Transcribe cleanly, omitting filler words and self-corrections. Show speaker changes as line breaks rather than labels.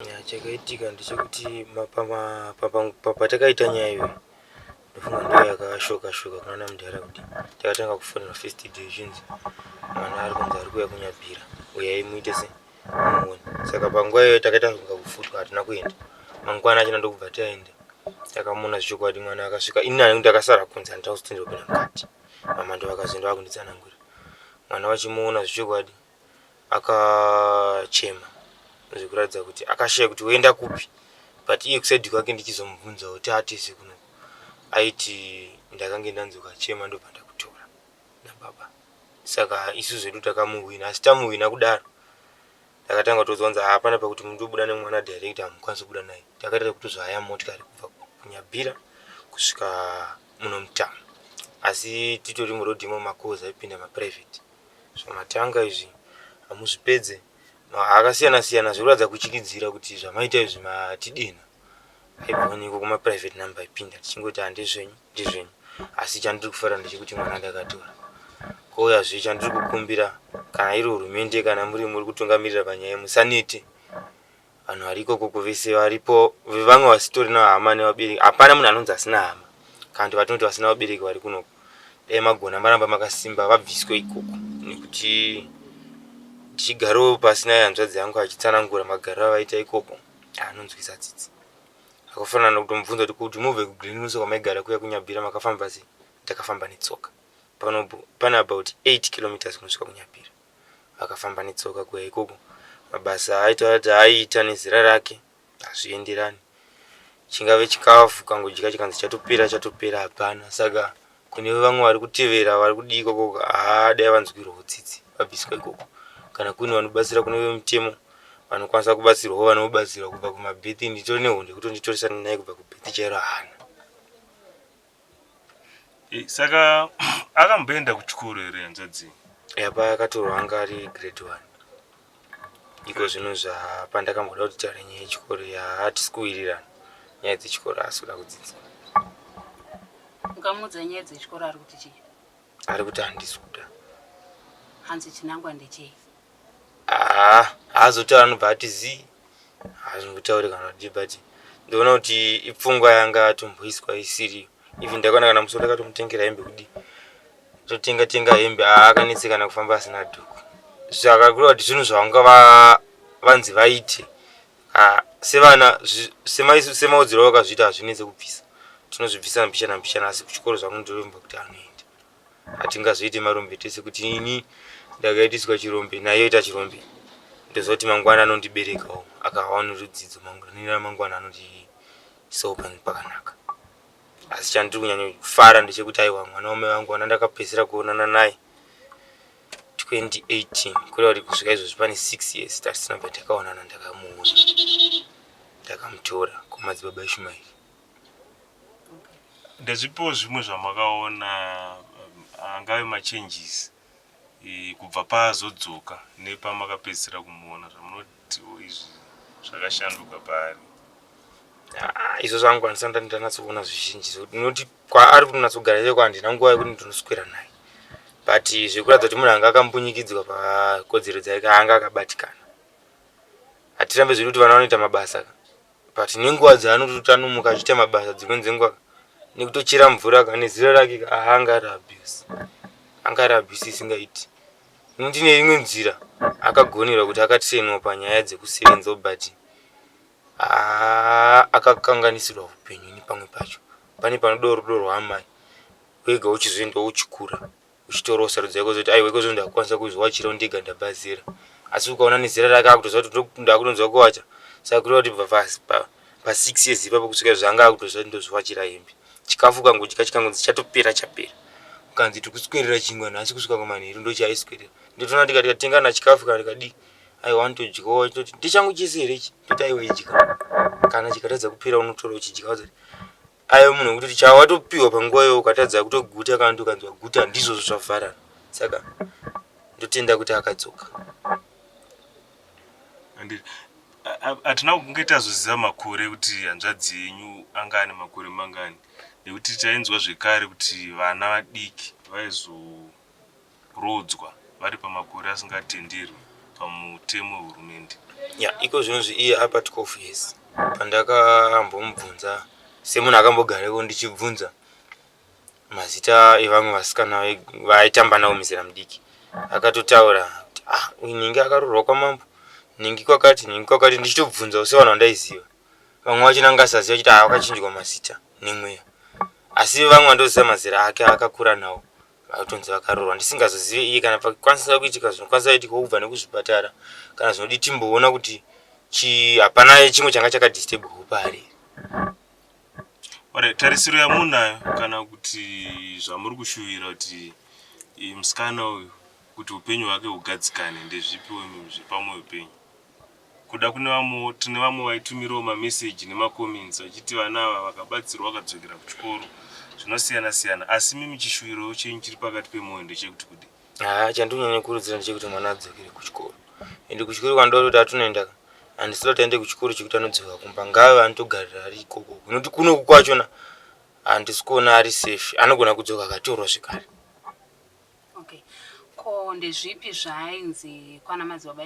Chakaitika ndechekuti patakaita nyaya iyo ndofunga ndiyo yakashoka kuna mudhara kuti takatanga kufonera first divisions mwana ari kunzi ari kuuya kunyabhira uyai muite semuone. Saka panguva iyoyo takaita kunga kufutwa, hatina kuenda. Mangwana achina ndokubva taenda, takamuona zvechokwadi mwana akasvika inani kuti akasara kunze handita kuzotendera kupinda mukati. Mamando vakazoenda vakunditsanangura. Mwana vachimuona zvechokwadi akachema zvekuratidza kuti akashaya kuti woenda kupi, but iye kusaidhi kwake ndichizomubvunza kuti atese kuno aiti ndakange ndanzi ukachema ndobva ndakutora nababa. Saka isu zvedu takamuhwina, asi tamuhwina kudaro takatanga kutozonza hapana pakuti mundobuda nemwana direct hamukwanisi kubuda naye. Takaita kutozvaya motikari kubva kunyabhira kusvika muno mutamu, asi titori murodhimo makoza aipinda maprivate. So matanga izvi hamuzvipedze akasiyana siyana zvekuratidza kuchikidzira kuti zvamaita izvi matidina aibvaoneko kumaprivate number aipinda tichingoti handezvenyu ndezvenyu, asi chandiri kufarira ndechekuti mwana ndakatora. Kouyazve chandiri kukumbira kana iri hurumende kana muri kutungamirira panyaya musanete vanhu vari ikoko vese varipo vevamwe vasitori nahama nevabereki. Hapana munhu anonzi asina hama kana kuti vatinoti vasina vabereki vari kunoko. Dai magona maramba makasimba vabviswe ikoko, nekuti tichigarawo pasina hanzvadzi yangu achitsanangura magariro avaita ikoko anonzwisa tsitsi. Akafanana nokutomubvunza kuti mubve kugreen rose kwamaigara kuya kunyabhira makafamba sei. Takafamba netsoka. Pane about 8 kilometers kunosvika kunyabhira. Akafamba netsoka kuya ikoko. Mabasa aita kuti aiita nezera rake hazvienderani. Chingave chikafu kangodya chikanzi chatopera hapana. Saka kune vamwe vari kutevera vari kudii ikoko dai vanzwirwawo tsitsi vabviswa ikoko. Kana kune vanobatsira kune vemutemo vanokwanisa kubatsirwawo vanobatsirwa kubva kumabhethi. Nditori nehonde kutonditorisana naye kubva kubhethi chairo haana.
Saka akamboenda kuchikoro here hanzvadzi?
Yapa akatorwa anga ari grade 1. Iko zvino zvapandakamboda kuti taure nyaya yechikoro hatisi kuwirirana nyaya dzechikoro asi kuda kudzidza.
Ukamudza nyaya dzechikoro ari kuti chii?
Ari kuti handisi kuda.
Hanzi chinangwa ndechei?
Haazotaura anobva ati zii. Hazvimbotauri kana kuti but ndoona kuti ipfungwa yanga atomboiswa isiriyo. Even ndakaona kana musoro akatomutengera hembe kudi totenga hembe akanetsekana kufamba asina dhuku. Zvakakura kuti zvinhu zvavanga vanzi vaite sevana semaudziro vakazviita hazvinetse kubvisa. Tinozvibvisa mbishana asi kuchikoro zvangu ndoremba kuti anoenda. Hatingazoite marombe tese kuti ini ndakaitiswa chirombe naye oita chirombe. Ndozoti mangwana anondiberekawo akawana rudzidzo nina mangwana anondiisawo pakanaka. Asi chandiri kunyanya kufara ndechekuti aiwa mwana wamai vangu ndakapedzisira kuonana naye 2018 kureva kuti kusvika izvozvi pane 6 years tatisina bva takaonana. Ndakamuona ndakamutora kumadzibaba eShumairi.
Ndezvipo zvimwe zvamakaona angave machanges kubva paazodzoka nepamakapedzisira kumuona zvamunoti izvi zvakashanduka paari?
Izvo zvangu handisati ndanatsokuona zvizhinji noti kwaari kunatsogara cheko handina nguva yekuti ndinoswera naye, but zvekuratidza kuti munhu anga akambunyikidzwa pakodzero dzake anga akabatikana. Hatirambe zvedu kuti vana vanoita mabasa but nenguva dzaanototi anomuka achiita mabasa dzimweni dzenguva nekutochera mvura nezera rake anga ari abuse isingaiti. Ndine imwe nzira akagonerwa kuti akatrainwa panyaya dzekusevenzawo but akakanganisirwa upenyu nepamwe pacho. Pane panoda rudo rwaamai wega uchizoendawo uchikura uchitorawo sarudzo yako zoti aiwa ikozvo ndakukwanisa kuzviwachirawo ndega ndabva zera. Asi ukaona nezera rake akutoziva kuti ndakutonzwa kuwacha. Saka kureva kuti bva pa6 years ipapo kusvika zvanga akutoziva kuti ndozviwachira hembe. Chikafu kangodya chikangonzi chapera. Ukanzi tikuswedera chingwa nhasi kusvika kumanheru ndochaiswedera. Ndotoona kuti tikatengana chikafu kana tikadii aiwa anotodyawo toti ndechangu chese here ichi toti aiwa idya. Kana chikatadza kupera unotora uchidya kuti aiwa munhu wekuti chawatopiwa panguva iyoyo ukatadza kutoguta kana kuti ukanzwa guta ndizvozvo zvavharana. Saka ndotenda kuti akadzoka.
Hatina kunge tazoziva makore kuti hanzvadzi yenyu anga ane makore mangani, nekuti tainzwa zvekare kuti vana vadiki vaizorodzwa vari pamakore asingatenderwi pamutemo wehurumende.
Ya iko zvinozvi iye apa 12 years pandakambomubvunza semunhu akambogareko ndichibvunza mazita evamwe vasikana vaitamba nawo mizera mudiki akatotaura kuti uyu ningi akarorwa kwamambo ningi kwakati ndichitobvunzawo sevanhu vandaiziva vamwe vachina ngasaziva chiti vakachinjwa mazita nemweya asi vamwe vandoziva mazera ake akakura nawo vatonzi vakarorwa ndisingazozive iye kana pakwanisa kuitika zvinokwanisa kuitika kubva nekuzvipatara kana zvinodi timboona kuti hapana chimwe changa chakadisturb pari.
Tarisiro yamunayo kana kuti zvamuri kushuwira kuti musikana uyu kuti upenyu hwake hugadzikane ndezvipiwo zvepamwoyo penyu? Kuda tine vamwe vaitumirawo mameseji nemakoments vachiti vana ava vakabatsirwa vakadzokera kuchikoro zvinosiyana siyana, asi mimi chishuwiro chenyu chiri pakati pemwoyo ndechekuti kudi?
Chandinonyanya kukurudzira ndechekuti mwana adzokere kuchikoro, ende kuchikoro kwandoti atinoenda handisati taende kuchikoro chekuti anodzoka kumba, ngave anotogarira ari ikoko nokuti kunoku kwachona handisi kuona ari safe, anogona kudzoka akatorwa zvekare.
Okay, ko ndezvipi zvainzi kwana madzibaba